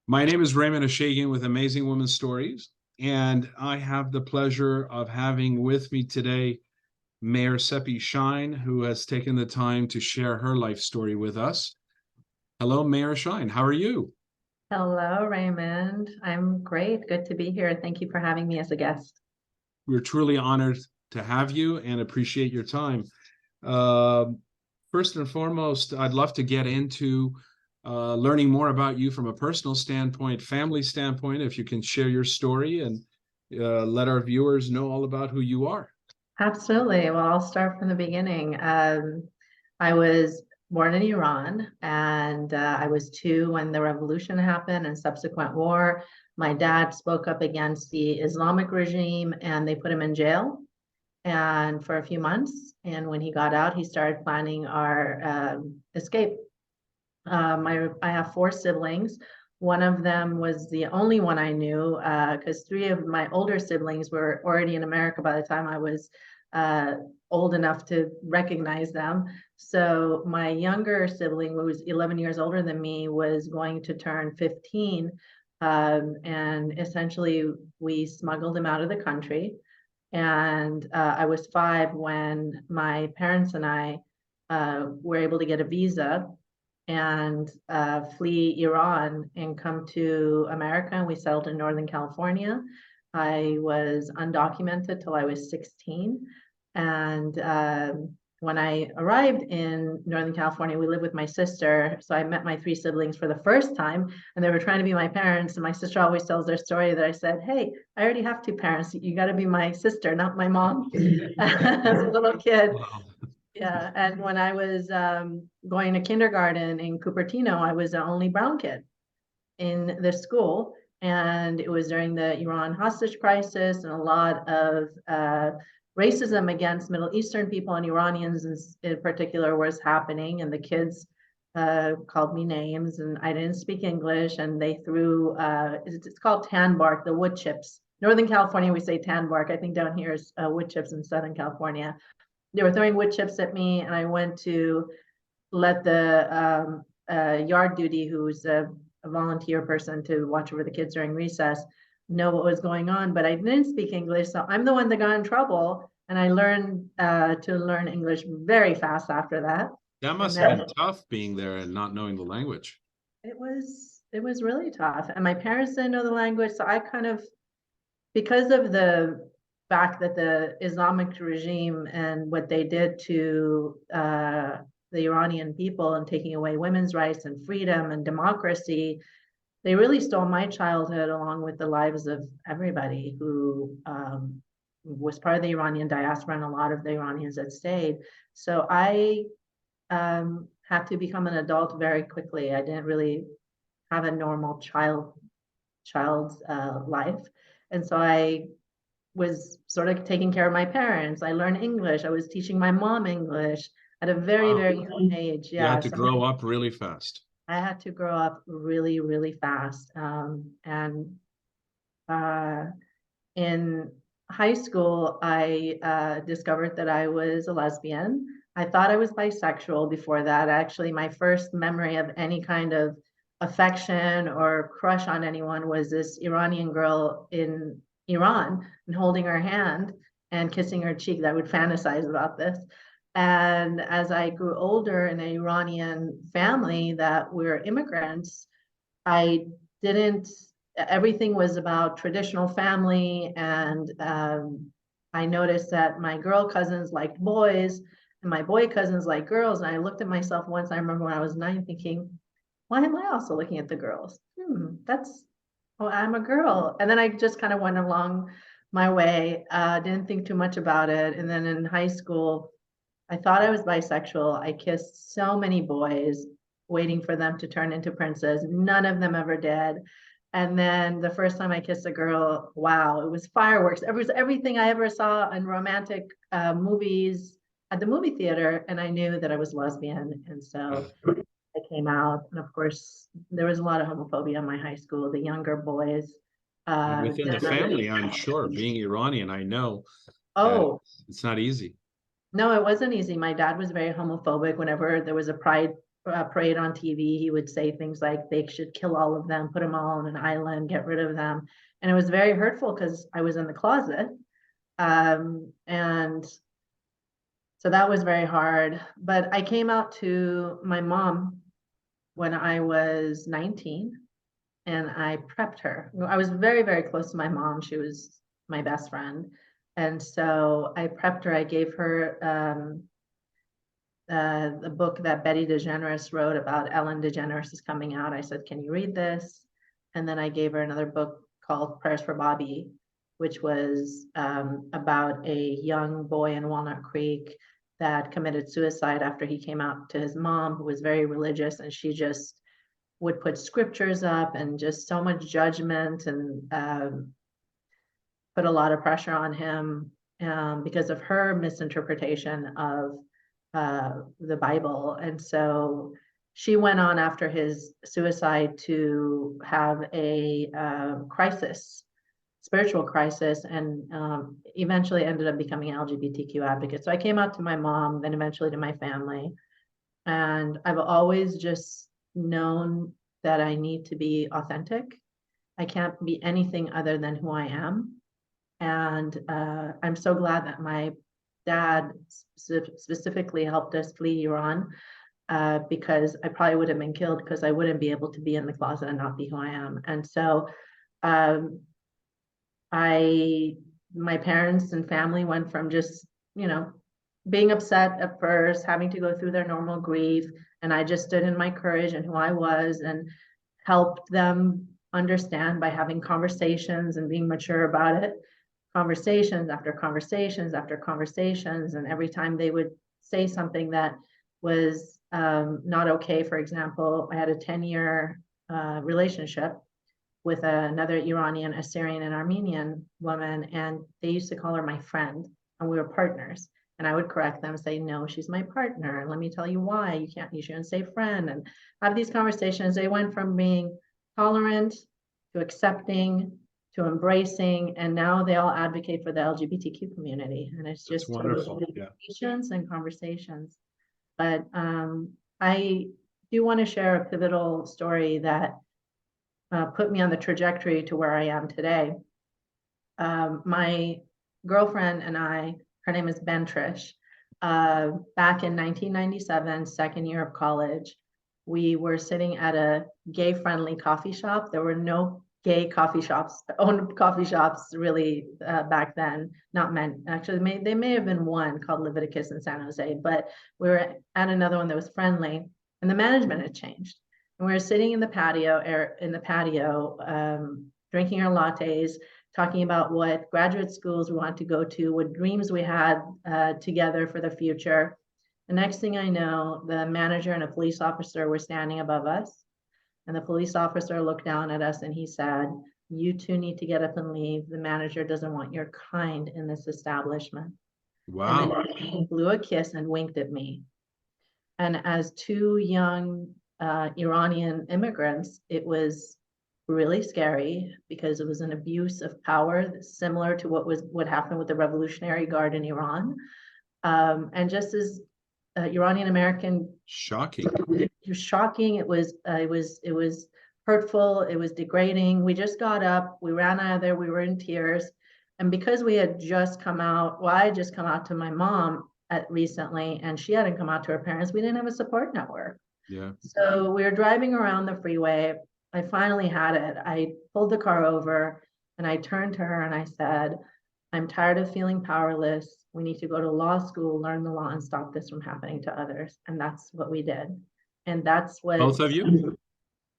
My name is Raymond Ashagian with Amazing Women's Stories, and I have the pleasure of having with me today Mayor Sepi Shine, who has taken the time to share her life story with us. Hello, Mayor Shine. How are you? Hello, Raymond. I'm great. Good to be here. Thank you for having me as a guest. We're truly honored to have you and appreciate your time. Uh, First and foremost, I'd love to get into learning more about you from a personal standpoint, family standpoint, if you can share your story and let our viewers know all about who you are. Absolutely. Well, I'll start from the beginning. I was born in Iran, and I was 2 when the revolution happened and subsequent war. My dad spoke up against the Islamic regime, and they put him in jail and for a few months. And when he got out, he started planning our escape. I have 4 siblings. One of them was the only one I knew because 3 of my older siblings were already in America by the time I was uh, old enough to recognize them. So my younger sibling, who was 11 years older than me, was going to turn 15. And essentially, we smuggled him out of the country. And I was 5 when my parents and I were able to get a visa and flee Iran and come to America. And we settled in Northern California. I was undocumented till I was 16. And when I arrived in Northern California, we lived with my sister. So I met my 3 siblings for the first time, and they were trying to be my parents. And my sister always tells their story that I said, "Hey, I already have 2 parents. You got to be my sister, not my mom." As a little kid. Wow. Yeah, and when I was going to kindergarten in Cupertino, I was the only brown kid in the school, and it was during the Iran hostage crisis, and a lot of racism against Middle Eastern people and Iranians in particular was happening, and the kids called me names, and I didn't speak English, and they threw it's called tan bark, the wood chips. Northern California, we say tan bark. I think down here is wood chips in Southern California. They were throwing wood chips at me, and I went to let the yard duty, who's a volunteer person to watch over the kids during recess, know what was going on. But I didn't speak English, so I'm the one that got in trouble. And I learned to learn English very fast after that. That And must have then been tough being there and not knowing the language. it was really tough. And my parents didn't know the language, so I kind of, because of the fact that the Islamic regime and what they did to the Iranian people and taking away women's rights and freedom and democracy, they really stole my childhood along with the lives of everybody who was part of the Iranian diaspora and a lot of the Iranians that stayed. So I had to become an adult very quickly. I didn't really have a normal child's life. And so I was sort of taking care of my parents. I learned English. I was teaching my mom English at a very, Wow. very young age. You Yeah. had to So grow up really fast. I had to grow up really, really fast. And uh, in high school, I discovered that I was a lesbian. I thought I was bisexual before that. Actually, my first memory of any kind of affection or crush on anyone was this Iranian girl in Iran and holding her hand and kissing her cheek. That would fantasize about this. And as I grew older in an Iranian family that were immigrants, I didn't, everything was about traditional family. And I noticed that my girl cousins liked boys and my boy cousins liked girls. And I looked at myself once, I remember when I was 9 thinking, why am I also looking at the girls? Oh, I'm a girl. And then I just kind of went along my way, didn't think too much about it. And then in high school, I thought I was bisexual. I kissed so many boys, waiting for them to turn into princes. None of them ever did. And then the first time I kissed a girl, wow, it was fireworks. It was everything I ever saw in romantic movies at the movie theater. And I knew that I was lesbian. And so I came out. And of course, there was a lot of homophobia in my high school. The younger boys And within the didn't family, understand. I'm sure, being Iranian, I know that Oh, it's not easy. no, it wasn't easy. My dad was very homophobic whenever there was a pride. parade on TV, he would say things like they should kill all of them, put them all on an island, get rid of them. And it was very hurtful because I was in the closet. And so that was very hard. But I came out to my mom when I was 19 and I prepped her. I was very, very close to my mom. She was my best friend. And so I prepped her. I gave her the book that Betty DeGeneres wrote about Ellen DeGeneres is coming out. I said, can you read this? And then I gave her another book called Prayers for Bobby, which was about a young boy in Walnut Creek that committed suicide after he came out to his mom, who was very religious, and she just would put scriptures up and just so much judgment and put a lot of pressure on him because of her misinterpretation of the Bible. And so she went on after his suicide to have a crisis, spiritual crisis, and eventually ended up becoming an LGBTQ advocate. So I came out to my mom, then eventually to my family. And I've always just known that I need to be authentic. I can't be anything other than who I am. And I'm so glad that my dad specifically helped us flee Iran because I probably would have been killed because I wouldn't be able to be in the closet and not be who I am. And so my parents and family went from just, being upset at first, having to go through their normal grief. And I just stood in my courage and who I was and helped them understand by having conversations and being mature about it. Conversations after conversations after conversations. And every time they would say something that was not okay, for example, I had a 10-year relationship with another Iranian, Assyrian, and Armenian woman, and they used to call her my friend, and we were partners. And I would correct them, say, no, she's my partner. And let me tell you why. You shouldn't say friend. And have these conversations. They went from being tolerant to accepting to embracing, and now they all advocate for the LGBTQ community. And it's just wonderful. Yeah. patience and conversations. But I do want to share a pivotal story that put me on the trajectory to where I am today. My girlfriend and I, her name is Bentrish, back in 1997, second year of college, we were sitting at a gay-friendly coffee shop. There were no gay coffee shops, owned coffee shops really back then, not men. Actually, they may have been one called Leviticus in San Jose, but we were at another one that was friendly, and the management had changed. And we were sitting in the patio, drinking our lattes, talking about what graduate schools we wanted to go to, what dreams we had together for the future. The next thing I know, the manager and a police officer were standing above us. And the police officer looked down at us and he said, you two need to get up and leave. The manager doesn't want your kind in this establishment. Wow. And then he blew a kiss and winked at me. And as two young Iranian immigrants, it was really scary because it was an abuse of power similar to what happened with the Revolutionary Guard in Iran. And just as Iranian American, shocking. It was shocking. It was hurtful. It was degrading. We just got up. We ran out of there. We were in tears. And because we had just come out, well, I had just come out to my mom recently, and she hadn't come out to her parents. We didn't have a support network. Yeah. So we were driving around the freeway. I finally had it. I pulled the car over and I turned to her and I said, I'm tired of feeling powerless. We need to go to law school, learn the law, and stop this from happening to others. And that's what we did. And that's what Both of you?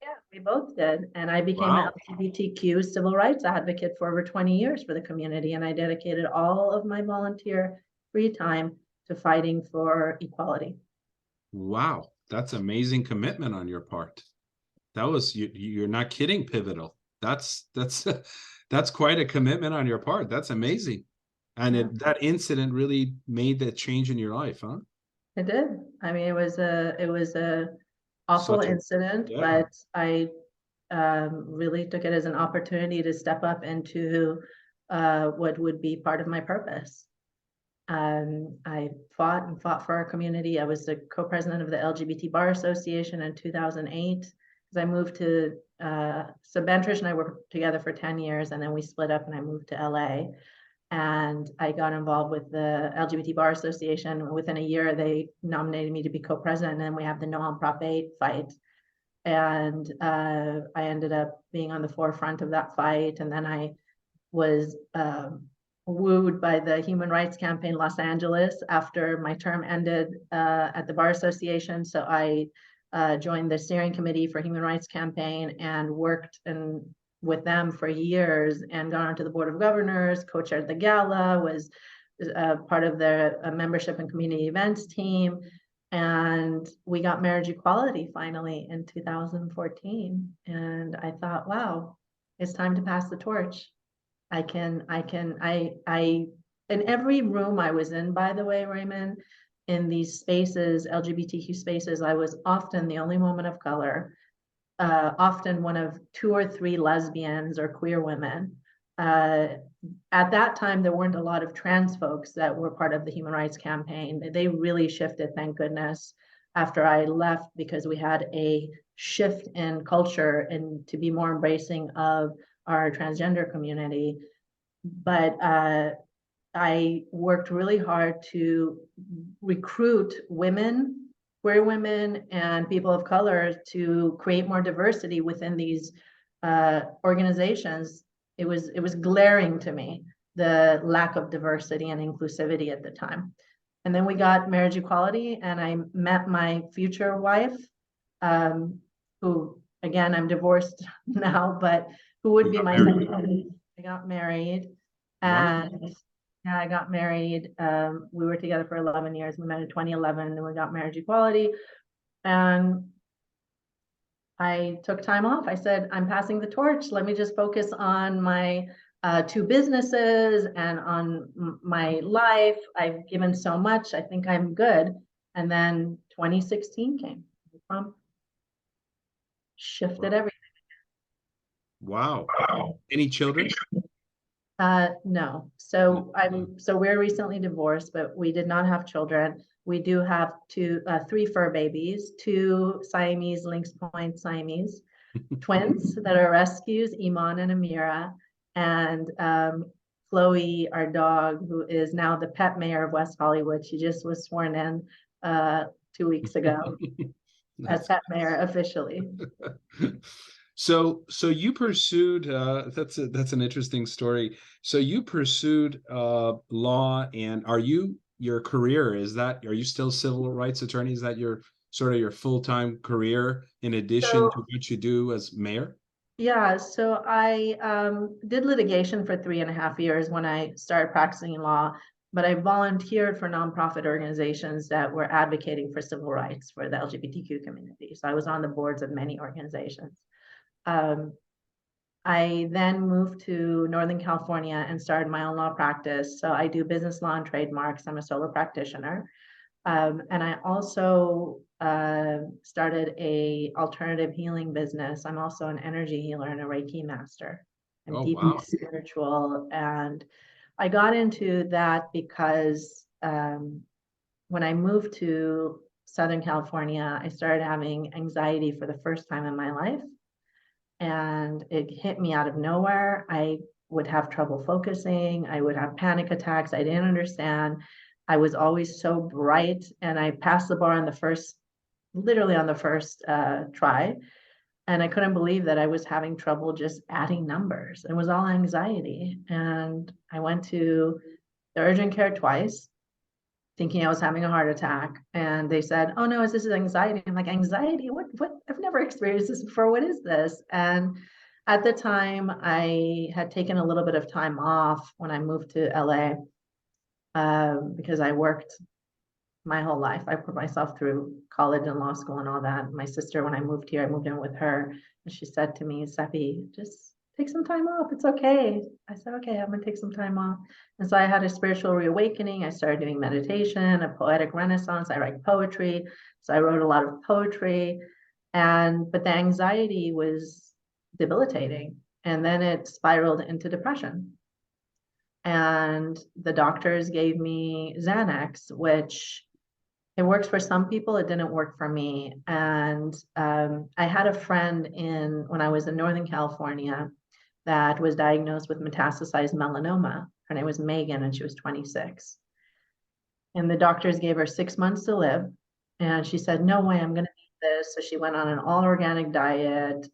Yeah, we both did. And I became an LGBTQ civil rights advocate for over 20 years for the community. And I dedicated all of my volunteer free time to fighting for equality. Wow, that's amazing commitment on your part. That was you're not kidding, pivotal. That's quite a commitment on your part. That's amazing. And that incident really made that change in your life, huh? It did. I mean, it was a awful incident, but I really took it as an opportunity to step up into what would be part of my purpose. I fought and fought for our community. I was the co-president of the LGBT Bar Association in 2008 because I moved to, so Ben Trish and I worked together for 10 years, and then we split up and I moved to LA. And I got involved with the LGBT Bar Association. Within a year, they nominated me to be co-president, and then we have the non-profit fight. And I ended up being on the forefront of that fight. And then I was wooed by the Human Rights Campaign Los Angeles after my term ended at the Bar Association. So I joined the steering committee for Human Rights Campaign and worked with them for years, and got onto the board of governors, co-chaired the gala, was part of the membership and community events team. And we got marriage equality finally in 2014. And I thought, wow, it's time to pass the torch. In every room I was in, by the way, Raymond, in these spaces, LGBTQ spaces, I was often the only woman of color, often one of 2 or 3 lesbians or queer women. At that time, there weren't a lot of trans folks that were part of the Human Rights Campaign. They really shifted, thank goodness, after I left, because we had a shift in culture and to be more embracing of our transgender community. But I worked really hard to recruit women, queer women, and people of color to create more diversity within these organizations. It was glaring to me, the lack of diversity and inclusivity at the time. And then we got marriage equality, and I met my future wife, who, again, I'm divorced now, but who would be my second wife. I got married, and yeah, I got married. We were together for 11 years. We met in 2011, and we got marriage equality. And I took time off. I said, I'm passing the torch. Let me just focus on my 2 businesses and on my life. I've given so much. I think I'm good. And then 2016 came. Trump shifted everything. Wow. Any children? No. So we're recently divorced, but we did not have children. We do have 3 fur babies, 2 Siamese Lynx Point Siamese twins that are rescues, Iman and Amira, and Chloe, our dog, who is now the pet mayor of West Hollywood. She just was sworn in 2 weeks ago as pet mayor officially. So you pursued that's an interesting story. So you pursued law, and your career, are you still civil rights attorney? Is that your sort of your full-time career in addition to what you do as mayor? Yeah, so I did litigation for 3.5 years when I started practicing law, but I volunteered for nonprofit organizations that were advocating for civil rights for the LGBTQ community. So I was on the boards of many organizations. I then moved to Northern California and started my own law practice. So I do business law and trademarks. I'm a solo practitioner. And I also started a alternative healing business. I'm also an energy healer and a Reiki master. I'm deeply spiritual. And I got into that because when I moved to Southern California, I started having anxiety for the first time in my life. And it hit me out of nowhere. I would have trouble focusing. I would have panic attacks. I didn't understand. I was always so bright, and I passed the bar on the first, literally on the first try. And I couldn't believe that I was having trouble just adding numbers. It was all anxiety. And I went to the urgent care twice, thinking I was having a heart attack. And they said, oh no, this is anxiety. I'm like, anxiety? What? I've never experienced this before. What is this? And at the time, I had taken a little bit of time off when I moved to LA because I worked my whole life. I put myself through college and law school and all that. My sister, when I moved here, I moved in with her, and she said to me, Sepi, just take some time off. It's okay. I said, okay, I'm gonna take some time off. And so I had a spiritual reawakening. I started doing meditation, a poetic renaissance. I write poetry. So I wrote a lot of poetry. But the anxiety was debilitating. And then it spiraled into depression. and the doctors gave me Xanax, which it works for some people, it didn't work for me. And I had a friend when I was in Northern California that was diagnosed with metastasized melanoma. Her name was Megan, and she was 26. And the doctors gave her 6 months to live. And she said, no way, I'm going to eat this. So she went on an all organic diet,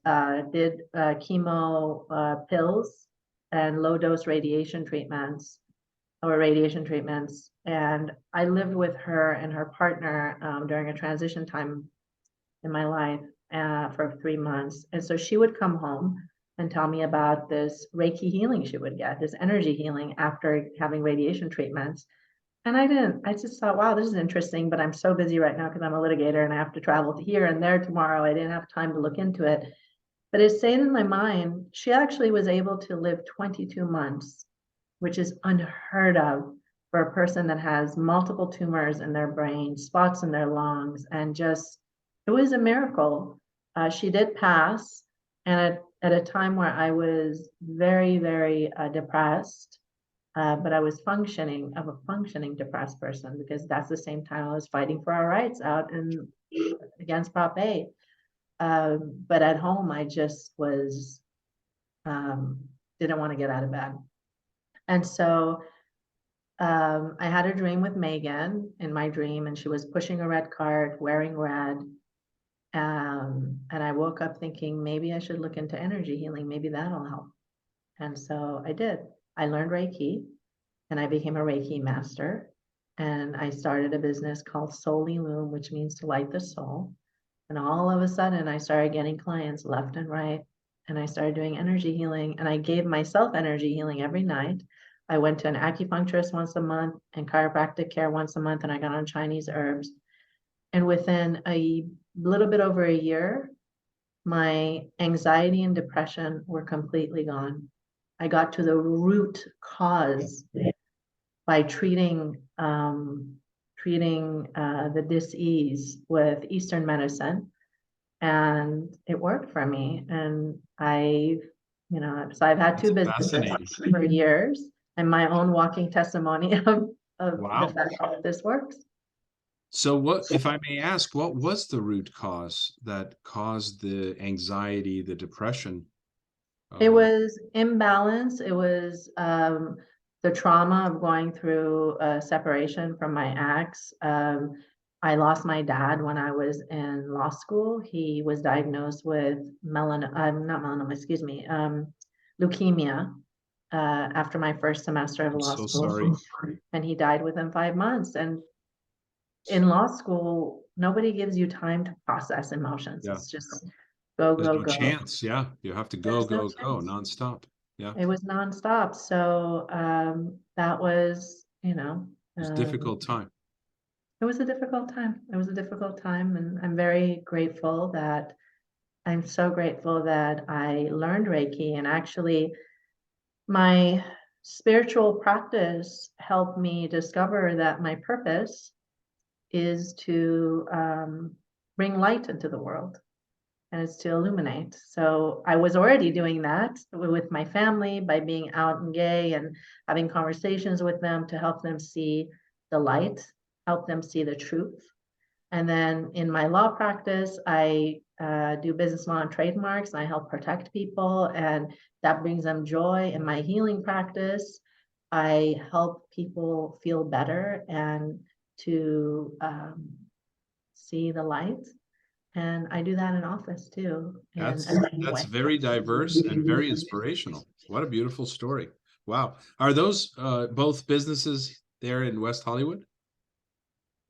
did chemo pills and low dose radiation treatments. And I lived with her and her partner during a transition time in my life for 3 months. And so she would come home and tell me about this Reiki healing she would get, this energy healing after having radiation treatments. And I just thought, wow, this is interesting, but I'm so busy right now because I'm a litigator and I have to travel to here and there tomorrow. I didn't have time to look into it. But it stayed in my mind. She actually was able to live 22 months, which is unheard of for a person that has multiple tumors in their brain, spots in their lungs, and just, it was a miracle. She did pass, and at a time where I was very, very depressed, but I was functioning depressed person, because that's the same time I was fighting for our rights out and against Prop A. But at home, I just was, didn't want to get out of bed. And so I had a dream with Megan in my dream, and she was pushing a red cart, wearing red. And I woke up thinking, maybe I should look into energy healing. Maybe that'll help. And so I did. I learned Reiki, and I became a Reiki master. And I started a business called Soul Loom, which means to light the soul. And all of a sudden, I started getting clients left and right. And I started doing energy healing, and I gave myself energy healing every night. I went to an acupuncturist once a month and chiropractic care once a month, and I got on Chinese herbs. And within a little bit over a year, my anxiety and depression were completely gone. I got to the root cause by treating the dis-ease with Eastern medicine, and it worked for me. And so I've had two businesses Fascinating. for years, and my own walking testimony of Wow. the fact that this works. So what, if I may ask, what was the root cause that caused the anxiety, the depression? It was imbalance. It was the trauma of going through a separation from my ex. I lost my dad when I was in law school. He was diagnosed with leukemia after my first semester of I'm law so school. sorry. And he died within 5 months. And in law school, nobody gives you time to process emotions. Yeah. It's just go, There's go, no go. chance. Yeah. You have to go, There's no go, go chance. nonstop. Yeah. It was nonstop. So that was, It was a difficult time. it was a difficult time. It was a difficult time. And I'm so grateful that I learned Reiki. And actually, my spiritual practice helped me discover that my purpose is to bring light into the world, and it's to illuminate. So I was already doing that with my family by being out and gay and having conversations with them to help them see the light, help them see the truth. And then in my law practice, I do business law and trademarks, and I help protect people, and that brings them joy. In my healing practice, I help people feel better and to see the light. And I do that in office too. That's very diverse and very inspirational. What a beautiful story. Wow. Are those both businesses there in West Hollywood?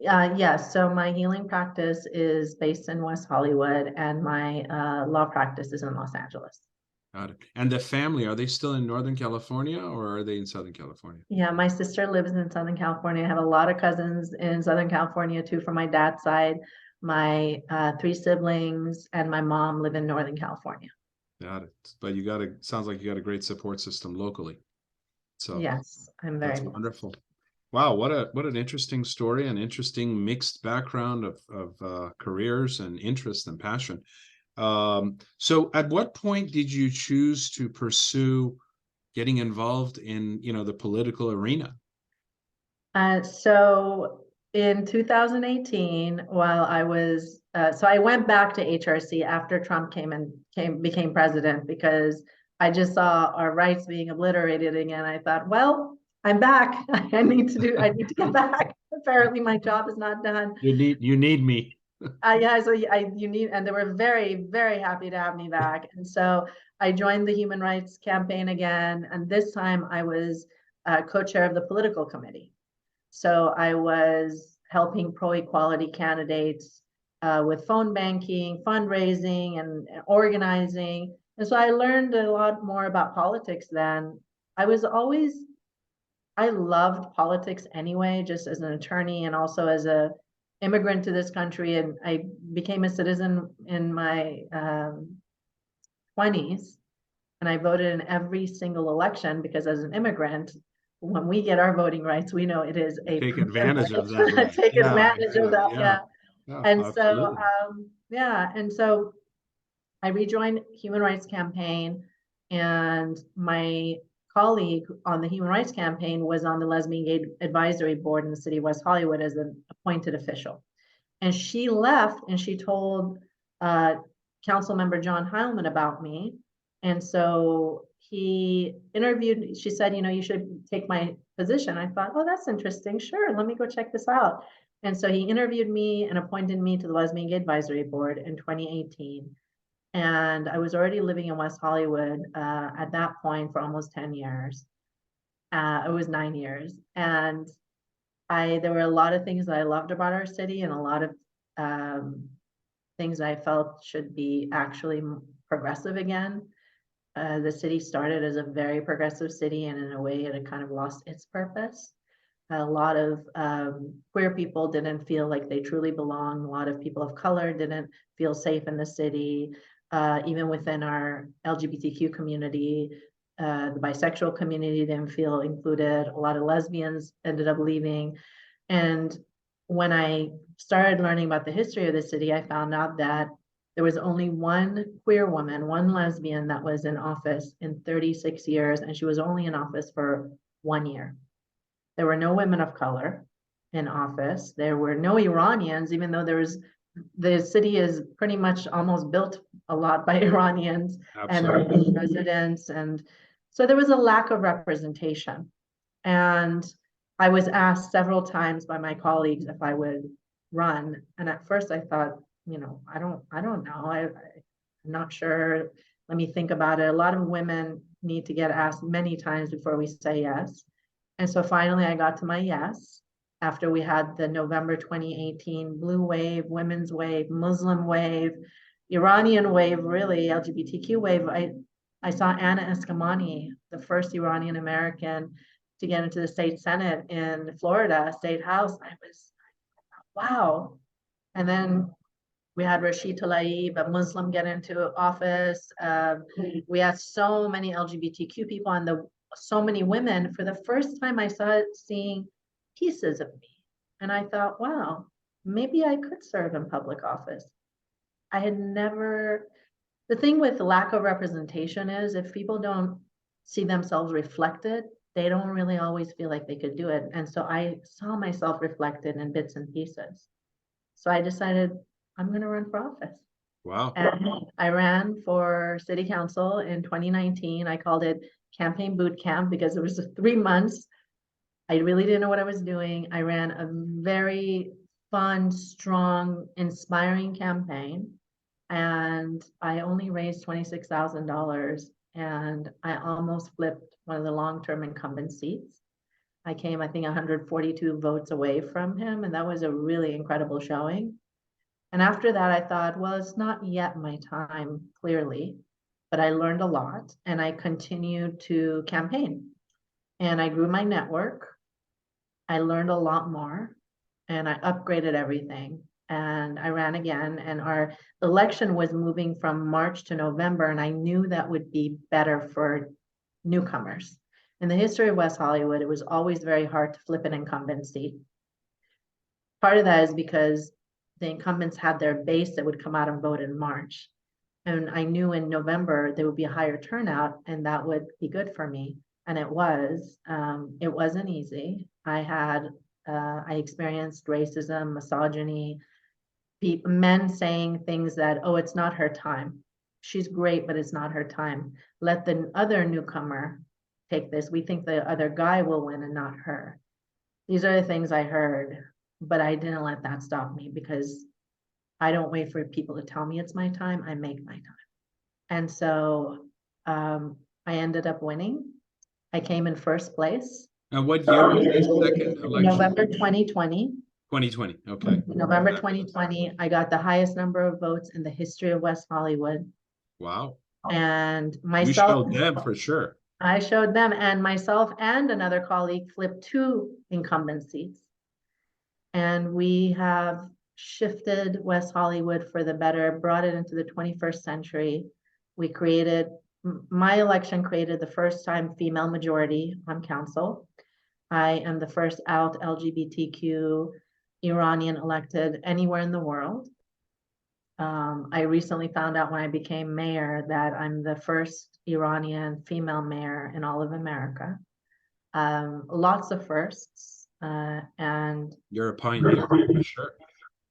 Yes, so my healing practice is based in West Hollywood, and my law practice is in Los Angeles. Got it. And the family, are they still in Northern California or are they in Southern California? Yeah, my sister lives in Southern California. I have a lot of cousins in Southern California too, from my dad's side. My 3 siblings and my mom live in Northern California. Got it. But sounds like you got a great support system locally. So Yes, I'm very that's wonderful. Wow, what an interesting story, an interesting mixed background of careers and interest and passion. So at what point did you choose to pursue getting involved in, the political arena? So in 2018, while I was, so I went back to HRC after Trump became president, because I just saw our rights being obliterated again. I thought, well, I'm back. I need to get back. Apparently my job is not done. You need me. Yeah, so you need, and they were very, very happy to have me back. And so I joined the Human Rights Campaign again. And this time I was co-chair of the political committee. So I was helping pro-equality candidates with phone banking, fundraising, and organizing. And so I learned a lot more about politics then. I loved politics anyway, just as an attorney and also as a immigrant to this country. And I became a citizen in my 20s. And I voted in every single election because as an immigrant, when we get our voting rights, we know it is a Take advantage of that, privilege. right? Take Yeah, advantage of that. yeah, Yeah. yeah, And so, absolutely. yeah. And so I rejoined Human Rights Campaign, and my colleague on the Human Rights Campaign was on the Lesbian Gay Advisory Board in the city of West Hollywood as an appointed official. And she left and she told council member John Heilman about me. And so he interviewed, she said, you should take my position. I thought, oh, that's interesting. Sure, let me go check this out. And so he interviewed me and appointed me to the Lesbian Gay Advisory Board in 2018. And I was already living in West Hollywood at that point for almost 10 years. It was 9 years. And there were a lot of things that I loved about our city, and a lot of things I felt should be actually progressive again. The city started as a very progressive city, and in a way it had kind of lost its purpose. A lot of queer people didn't feel like they truly belonged. A lot of people of color didn't feel safe in the city. Even within our LGBTQ community, the bisexual community didn't feel included. A lot of lesbians ended up leaving. And when I started learning about the history of the city, I found out that there was only one queer woman, one lesbian that was in office in 36 years, and she was only in office for 1 year. There were no women of color in office. There were no Iranians, even though the city is pretty much almost built a lot by Iranians and residents. And so there was a lack of representation. And I was asked several times by my colleagues if I would run. And at first I thought, I don't know. I'm not sure. Let me think about it. A lot of women need to get asked many times before we say yes. And so finally I got to my yes after we had the November 2018 blue wave, women's wave, Muslim wave, Iranian wave, really LGBTQ wave. I saw Anna Eskamani, the first Iranian American to get into the state Senate in Florida, State House. I was, wow. And then we had Rashid Tlaib, a Muslim, get into office. We had so many LGBTQ people and so many women. For the first time, I started seeing pieces of me. And I thought, wow, maybe I could serve in public office. I had never, the thing with lack of representation is if people don't see themselves reflected, they don't really always feel like they could do it. And so I saw myself reflected in bits and pieces. So I decided I'm going to run for office. Wow. And I ran for city council in 2019. I called it campaign boot camp because it was 3 months. I really didn't know what I was doing. I ran a very fun, strong, inspiring campaign. And I only raised $26,000, and I almost flipped one of the long-term incumbent seats. I came, I think, 142 votes away from him, and that was a really incredible showing. And after that, I thought, well, it's not yet my time, clearly, but I learned a lot, and I continued to campaign. And I grew my network. I learned a lot more, and I upgraded everything. And I ran again, and our election was moving from March to November, and I knew that would be better for newcomers. In the history of West Hollywood, it was always very hard to flip an incumbency. Part of that is because the incumbents had their base that would come out and vote in March. And I knew in November there would be a higher turnout and that would be good for me. And it was. It wasn't easy. I experienced racism, misogyny, men saying things that, oh, it's not her time. She's great, but it's not her time. Let the other newcomer take this. We think the other guy will win and not her. These are the things I heard, but I didn't let that stop me because I don't wait for people to tell me it's my time. I make my time. And so I ended up winning. I came in first place. And what year was this second election? November 2020. 2020. Okay. November 2020, I got the highest number of votes in the history of West Hollywood. Wow. And You myself, showed them for sure. I showed them, and myself and another colleague flipped 2 incumbent seats. And we have shifted West Hollywood for the better, brought it into the 21st century. We created, my election created the first time female majority on council. I am the first out LGBTQ Iranian elected anywhere in the world. I recently found out when I became mayor that I'm the first Iranian female mayor in all of America. Lots of firsts, and You're a pioneer for sure.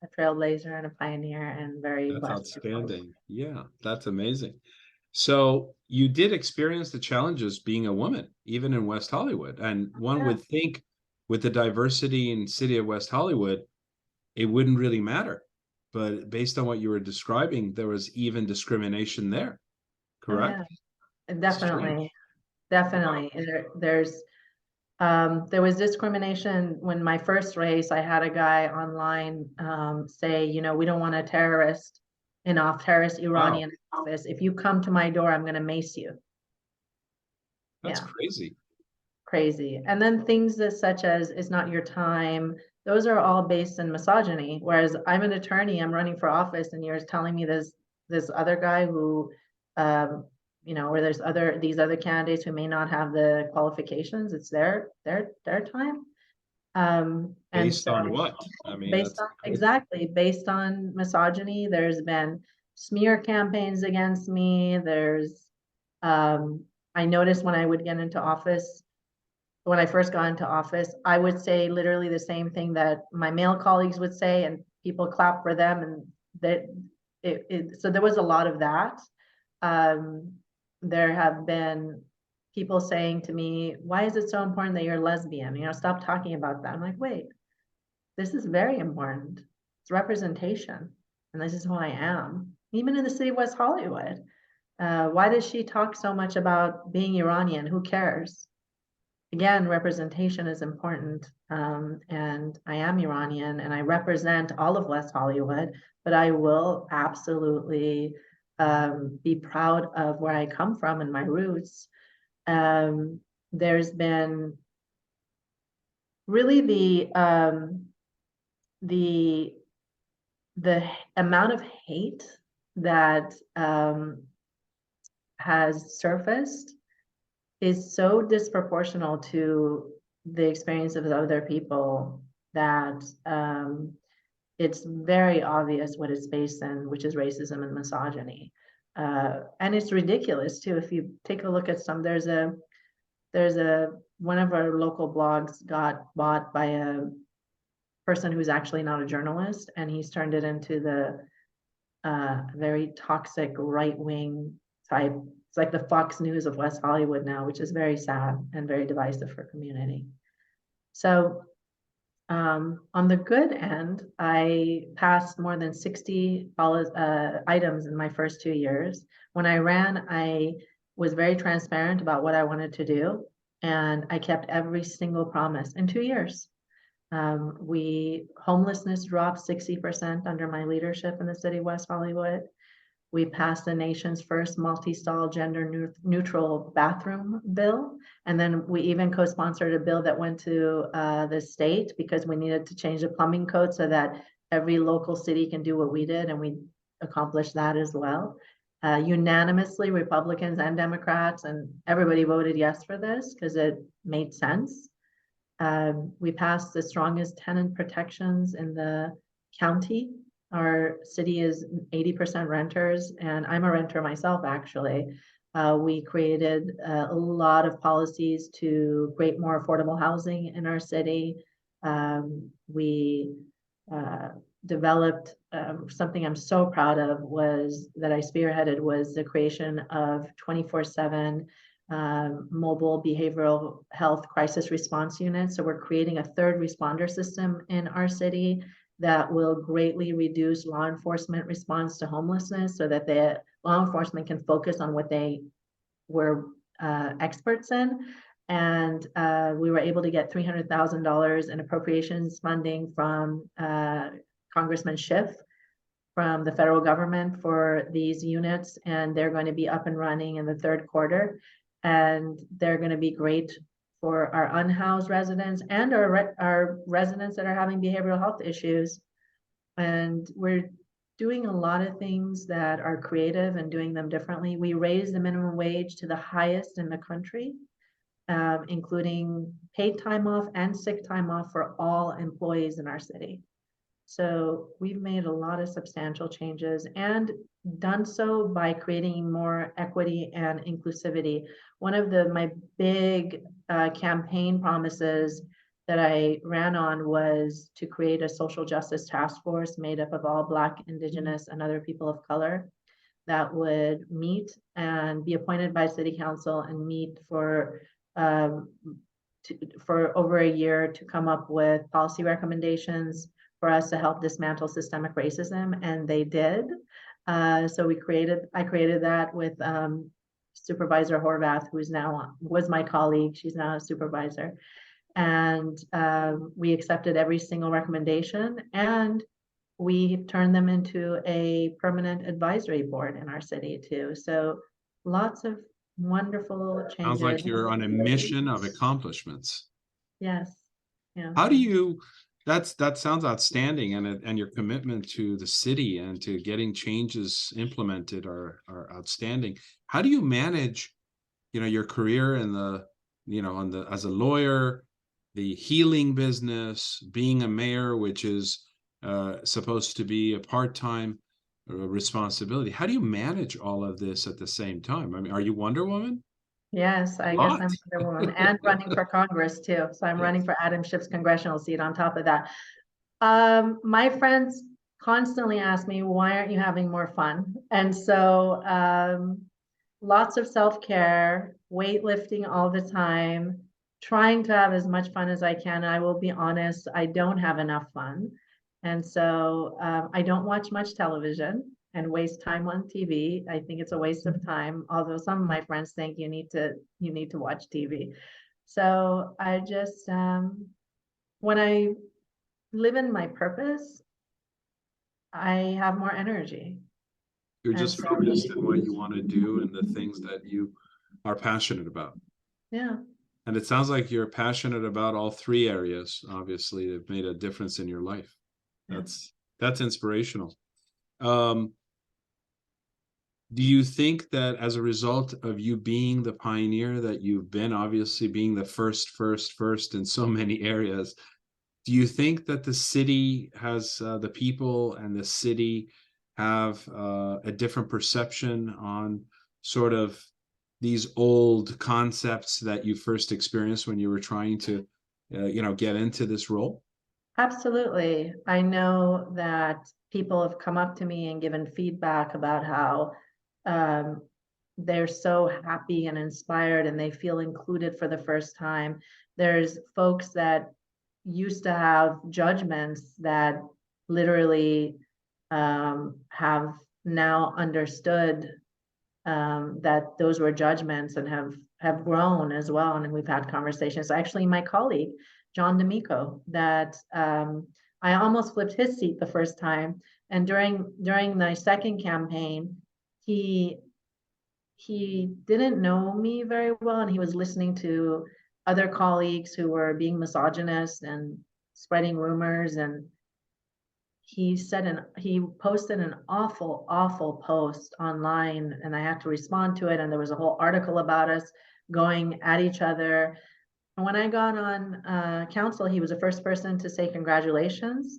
a trailblazer and a pioneer and very That's blessed. outstanding. Yeah, that's amazing. So you did experience the challenges being a woman, even in West Hollywood. And one would think with the diversity in city of West Hollywood, it wouldn't really matter. But based on what you were describing, there was even discrimination there, correct? Yeah, definitely. Definitely. There was discrimination when my first race. I had a guy online say, you know, we don't want a terrorist terrorist Iranian office. If you come to my door, I'm going to mace you. That's crazy. Crazy. And then things such as it's not your time. Those are all based in misogyny. Whereas I'm an attorney, I'm running for office, and you're telling me this other guy who, you know, where these other candidates who may not have the qualifications, it's their time. And Based so on what? I mean, based on misogyny, there's been smear campaigns against me. I noticed when I would get into office, when I first got into office, I would say literally the same thing that my male colleagues would say, and people clap for them. And so there was a lot of that. There have been people saying to me, why is it so important that you're lesbian? You know, stop talking about that. I'm like, wait, this is very important. It's representation. And this is who I am. Even in the city of West Hollywood. Why does she talk so much about being Iranian? Who cares? Again, representation is important. And I am Iranian and I represent all of West Hollywood, but I will absolutely be proud of where I come from and my roots. There's been really the amount of hate that has surfaced is so disproportional to the experience of other people that it's very obvious what it's based in, which is racism and misogyny. And it's ridiculous too. If you take a look at one of our local blogs got bought by a person who's actually not a journalist, and he's turned it into the very toxic right-wing type. It's like the Fox News of West Hollywood now, which is very sad and very divisive for community. So on the good end, I passed more than 60 items in my first 2 years. When I ran, I was very transparent about what I wanted to do, and I kept every single promise in 2 years. Homelessness dropped 60% under my leadership in the city of West Hollywood. We passed the nation's first multi-stall gender neutral bathroom bill. And then we even co-sponsored a bill that went to the state because we needed to change the plumbing code so that every local city can do what we did. And we accomplished that as well. Unanimously, Republicans and Democrats and everybody voted yes for this because it made sense. We passed the strongest tenant protections in the county. Our city is 80% renters, and I'm a renter myself, actually. We created a lot of policies to create more affordable housing in our city. We developed something I'm so proud of was that I spearheaded was the creation of 24/7 mobile behavioral health crisis response units. So we're creating a third responder system in our city that will greatly reduce law enforcement response to homelessness so that the law enforcement can focus on what they were experts in. And we were able to get $300,000 in appropriations funding from Congressman Schiff from the federal government for these units, and they're going to be up and running in the third quarter. And they're going to be great for our unhoused residents and our residents that are having behavioral health issues. And we're doing a lot of things that are creative and doing them differently. We raised the minimum wage to the highest in the country, including paid time off and sick time off for all employees in our city. So we've made a lot of substantial changes and done so by creating more equity and inclusivity. One of my big campaign promises that I ran on was to create a social justice task force made up of all Black, Indigenous, and other people of color that would meet and be appointed by City Council and meet for over a year to come up with policy recommendations for us to help dismantle systemic racism, and they did. So I created that with Supervisor Horvath, was my colleague. She's now a supervisor. And we accepted every single recommendation, and we turned them into a permanent advisory board in our city too. So lots of wonderful changes. Sounds like you're on a mission of accomplishments. Yes. Yeah. How do you, that sounds outstanding, and your commitment to the city and to getting changes implemented are outstanding. How do you manage, your career in the, as a lawyer, the healing business, being a mayor, which is supposed to be a part-time responsibility? How do you manage all of this at the same time? I mean, are you Wonder Woman? Yes, I guess I'm Wonder Woman and running for Congress too. So I'm running for Adam Schiff's congressional seat on top of that. My friends constantly ask me, why aren't you having more fun? And so lots of self-care, weightlifting all the time, trying to have as much fun as I can. I will be honest, I don't have enough fun. And so I don't watch much television and waste time on TV. I think it's a waste of time, although some of my friends think you need to watch TV. So I just when I live in my purpose, I have more energy. You're just focused on what you want to do and the things that you are passionate about. Yeah. And it sounds like you're passionate about all three areas. Obviously, they've made a difference in your life. That's inspirational. Do you think that as a result of you being the pioneer that you've been, obviously being the first in so many areas, do you think that the city has, the people and the city have a different perception on sort of these old concepts that you first experienced when you were trying to, get into this role? Absolutely. I know that people have come up to me and given feedback about how they're so happy and inspired and they feel included for the first time. There's folks that used to have judgments that literally have now understood that those were judgments and have grown as well. And we've had conversations. Actually, my colleague, John D'Amico, that I almost flipped his seat the first time. And during my second campaign, he didn't know me very well, and he was listening to other colleagues who were being misogynist and spreading rumors. And he posted an awful post online, and I had to respond to it. And there was a whole article about us going at each other. And when I got on council, he was the first person to say congratulations.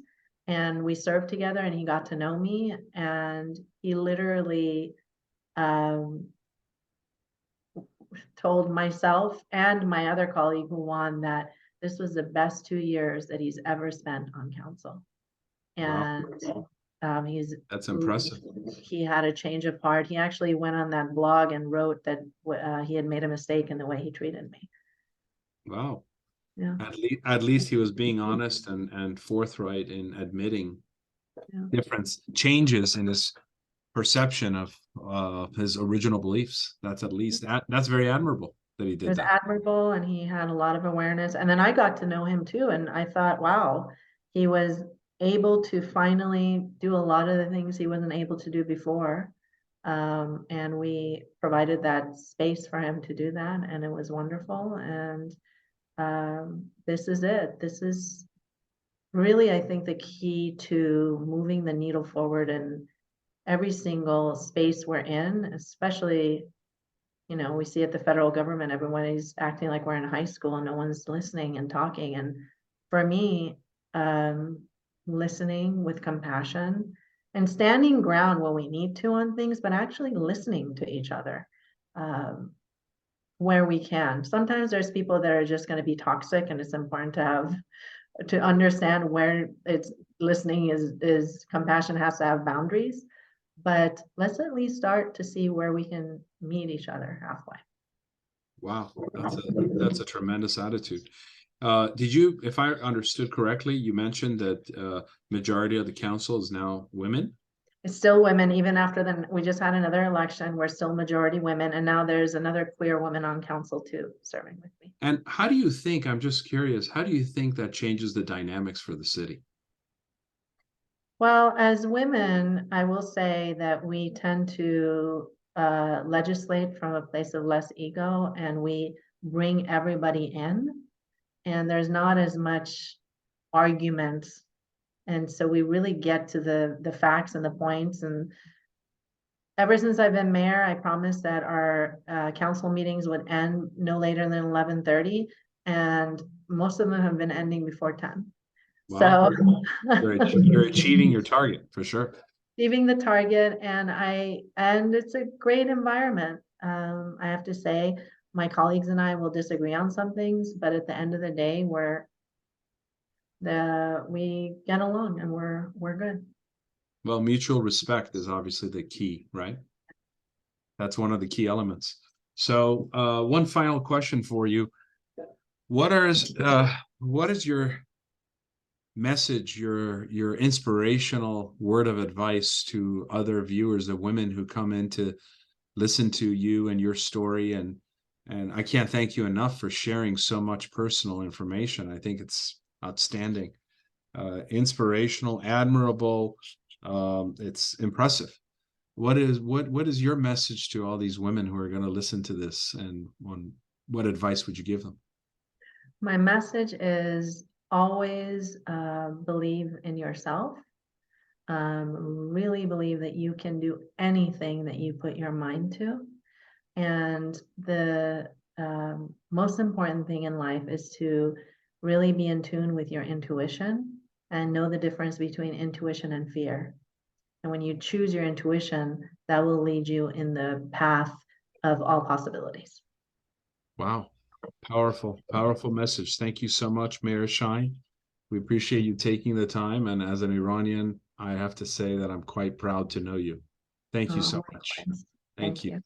and we served together, and he got to know me, and he literally told myself and my other colleague who won that this was the best 2 years that he's ever spent on council. Wow. And That's impressive. he had a change of heart. He actually went on that blog and wrote that he had made a mistake in the way he treated me. Wow. Yeah. At least he was being honest and forthright in admitting different changes in his perception of his original beliefs. That's at least that's very admirable that he It did was that. admirable, and he had a lot of awareness. And then I got to know him too, and I thought, wow, he was able to finally do a lot of the things he wasn't able to do before. And we provided that space for him to do that, and it was wonderful. And this is it. This is really, I think, the key to moving the needle forward in every single space we're in, especially, we see at the federal government, everyone is acting like we're in high school and no one's listening and talking. And for me, listening with compassion and standing ground when we need to on things, but actually listening to each other where we can. Sometimes there's people that are just going to be toxic, and it's important to understand where it's listening is compassion has to have boundaries. But let's at least start to see where we can meet each other halfway. Wow, that's a tremendous attitude. Did you, if I understood correctly, you mentioned that majority of the council is now women? It's still women, even after we just had another election, we're still majority women, and now there's another queer woman on council too, serving with me. And how do you think, I'm just curious, how do you think that changes the dynamics for the city? Well, as women, I will say that we tend to legislate from a place of less ego, and we bring everybody in, and there's not as much argument. And so we really get to the facts and the points. And ever since I've been mayor, I promised that our council meetings would end no later than 11:30, and most of them have been ending before 10. Wow. So You're achieving your target for sure. achieving the target, and it's a great environment. I have to say, my colleagues and I will disagree on some things, but at the end of the day, we get along, and we're good. Well, mutual respect is obviously the key, right? That's one of the key elements. So one final question for you. What is your message, your inspirational word of advice to other viewers, the women who come in to listen to you and your story? And I can't thank you enough for sharing so much personal information. I think it's outstanding, inspirational, admirable. It's impressive. What is your message to all these women who are going to listen to this, and what advice would you give them? My message is always believe in yourself. Really believe that you can do anything that you put your mind to. And the most important thing in life is to really be in tune with your intuition and know the difference between intuition and fear. And when you choose your intuition, that will lead you in the path of all possibilities. Wow. Powerful message. Thank you so much, Mayor Shine. We appreciate you taking the time. And as an Iranian, I have to say that I'm quite proud to know you. Thank you so much. Thank you.